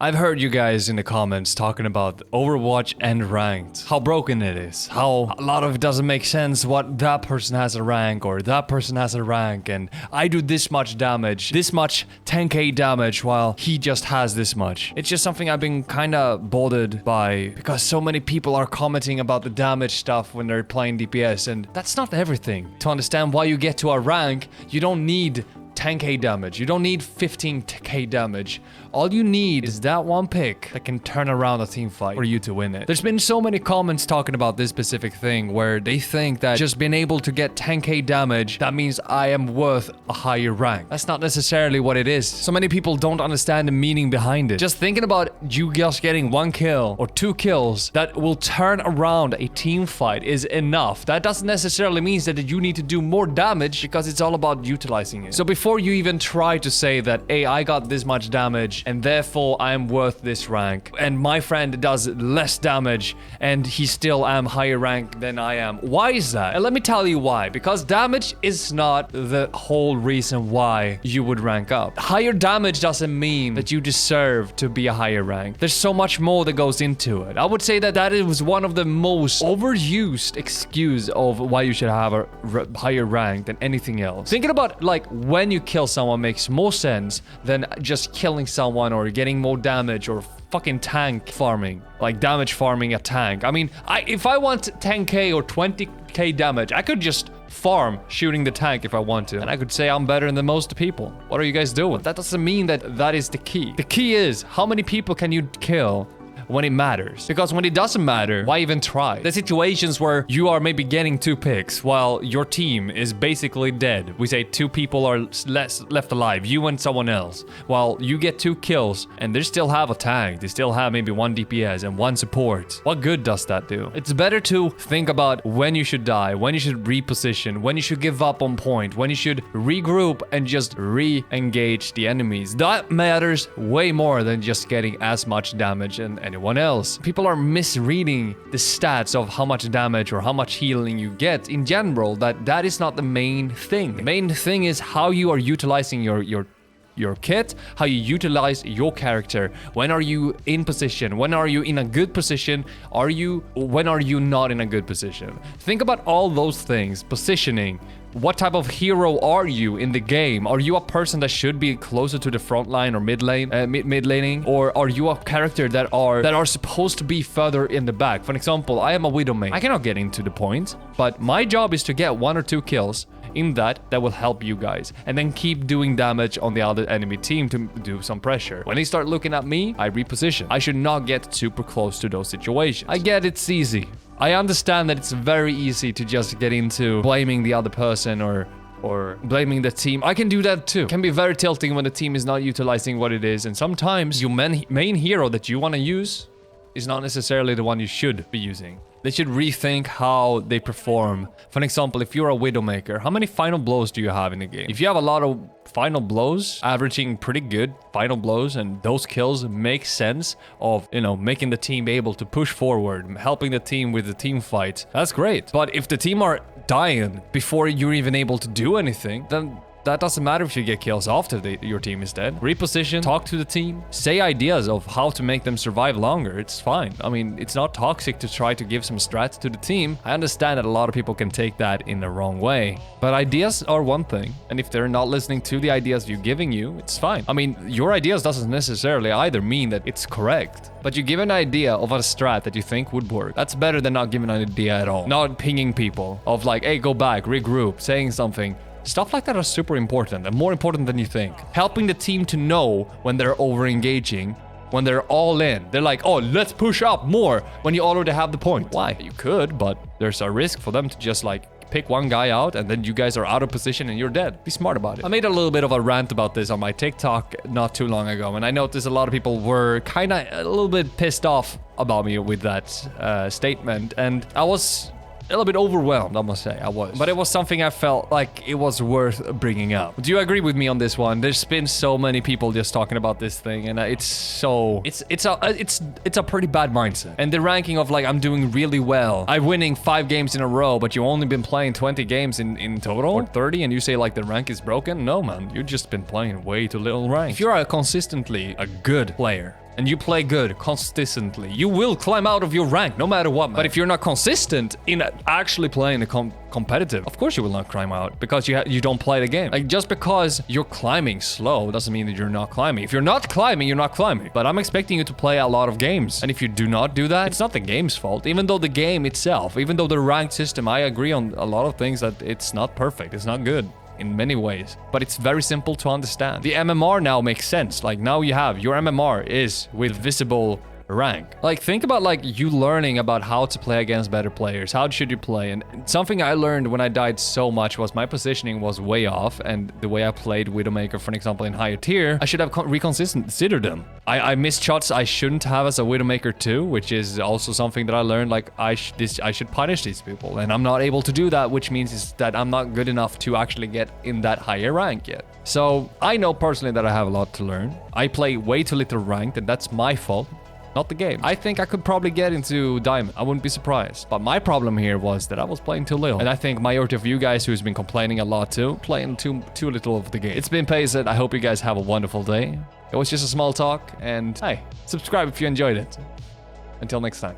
I've heard you guys in the comments talking about Overwatch and ranked, how broken it is, how a lot of it doesn't make sense what that person has a rank or that person has a rank, and I do this much damage, this much 10k damage while he just has this much. It's just something I've been kind of bothered by because so many people are commenting about the damage stuff when they're playing DPS, and that's not everything. To understand why you get to a rank, you don't need 10k damage. You don't need 15k damage. All you need is that one pick that can turn around a team fight for you to win it. There's been so many comments talking about this specific thing where they think that just being able to get 10k damage, that means I am worth a higher rank. That's not necessarily what it is. So many people don't understand the meaning behind it. Just thinking about you just getting 1 kill or 2 kills that will turn around a team fight is enough. That doesn't necessarily mean that you need to do more damage because it's all about utilizing it. So before you even try to say that, hey, I got this much damage and therefore I'm worth this rank, and my friend does less damage and he still am higher rank than I am. Why is that? And let me tell you why. Because damage is not the whole reason why you would rank up. Higher damage doesn't mean that you deserve to be a higher rank. There's so much more that goes into it. I would say that that is one of the most overused excuse of why you should have a higher rank than anything else. Thinking about like when you kill someone makes more sense than just killing someone or getting more damage or fucking tank farming, like damage farming a tank. I mean, if I want 10k or 20k damage, I could just farm shooting the tank if I want to, and I could say I'm better than most people. What are you guys doing? That doesn't mean that that is the key. The key is how many people can you kill when it matters. Because when it doesn't matter, why even try? The situations where you are maybe getting 2 picks while your team is basically dead. We say 2 people are left alive, you and someone else. While you get 2 kills and they still have a tank, they still have maybe 1 DPS and 1 support. What good does that do? It's better to think about when you should die, when you should reposition, when you should give up on point, when you should regroup and just re-engage the enemies. That matters way more than just getting as much damage and anyone else. People are misreading the stats of how much damage or how much healing you get in general. That is not the main thing. The main thing is how you are utilizing your kit, how you utilize your character. When are you in position? When are you in a good position? When are you not in a good position? Think about all those things. Positioning. What type of hero are you in the game? Are you a person that should be closer to the front line or mid laning? Or are you a character that are supposed to be further in the back? For example, I am a Widowmaker. I cannot get into the point, but my job is to get 1 or 2 kills in that will help you guys, and then keep doing damage on the other enemy team to do some pressure. When they start looking at me, I reposition. I should not get super close to those situations. I get it's easy. I understand that it's very easy to just get into blaming the other person or blaming the team. I can do that too. It can be very tilting when the team is not utilizing what it is, and sometimes your main hero that you want to use is not necessarily the one you should be using. They should rethink how they perform. For example, if you're a Widowmaker, how many final blows do you have in the game? If you have a lot of final blows, averaging pretty good final blows, and those kills make sense of, you know, making the team able to push forward, helping the team with the team fight, that's great. But if the team are dying before you're even able to do anything, then that doesn't matter if you get kills after your team is dead. Reposition, talk to the team, say ideas of how to make them survive longer. It's fine. I mean, it's not toxic to try to give some strats to the team. I understand that a lot of people can take that in the wrong way, but ideas are one thing. And if they're not listening to the ideas you're giving you, it's fine. I mean, your ideas doesn't necessarily either mean that it's correct, but you give an idea of a strat that you think would work. That's better than not giving an idea at all. Not pinging people of like, hey, go back, regroup, saying something. Stuff like that are super important and more important than you think. Helping the team to know when they're over-engaging, when they're all in. They're like, oh, let's push up more when you already have the point. Why? You could, but there's a risk for them to just like pick one guy out and then you guys are out of position and you're dead. Be smart about it. I made a little bit of a rant about this on my TikTok not too long ago, and I noticed a lot of people were kind of a little bit pissed off about me with that statement, and I was a little bit overwhelmed, I must say. I was. But it was something I felt like it was worth bringing up. Do you agree with me on this one? There's been so many people just talking about this thing, and it's a pretty bad mindset. And the ranking of like, I'm doing really well, I'm winning 5 games in a row, but you only been playing 20 games in total, or 30, and you say like the rank is broken? No, man, you've just been playing way too little rank. If you're consistently a good player, and you play good consistently, you will climb out of your rank no matter what, man. But if you're not consistent in actually playing the competitive, of course you will not climb out because you don't play the game. Like, just because you're climbing slow doesn't mean that you're not climbing. If you're not climbing, you're not climbing. But I'm expecting you to play a lot of games. And if you do not do that, it's not the game's fault. Even though the game itself, even though the ranked system, I agree on a lot of things that it's not perfect. It's not good in many ways, but it's very simple to understand. The MMR now makes sense. Like, now you have your MMR is with visible rank. Like, think about like you learning about how to play against better players. How should you play? And something I learned when I died so much was my positioning was way off, and the way I played Widowmaker, for example, in higher tier, I should have reconsidered them. I missed shots I shouldn't have as a Widowmaker too, which is also something that I learned. Like, I should punish these people, and I'm not able to do that, which means is that I'm not good enough to actually get in that higher rank yet. So I know personally that I have a lot to learn. I play way too little ranked, and that's my fault, not the game. I think I could probably get into Diamond. I wouldn't be surprised. But my problem here was that I was playing too little. And I think majority of you guys who's been complaining a lot too, playing too little of the game. It's been Payset. I hope you guys have a wonderful day. It was just a small talk. And hey, subscribe if you enjoyed it. Until next time.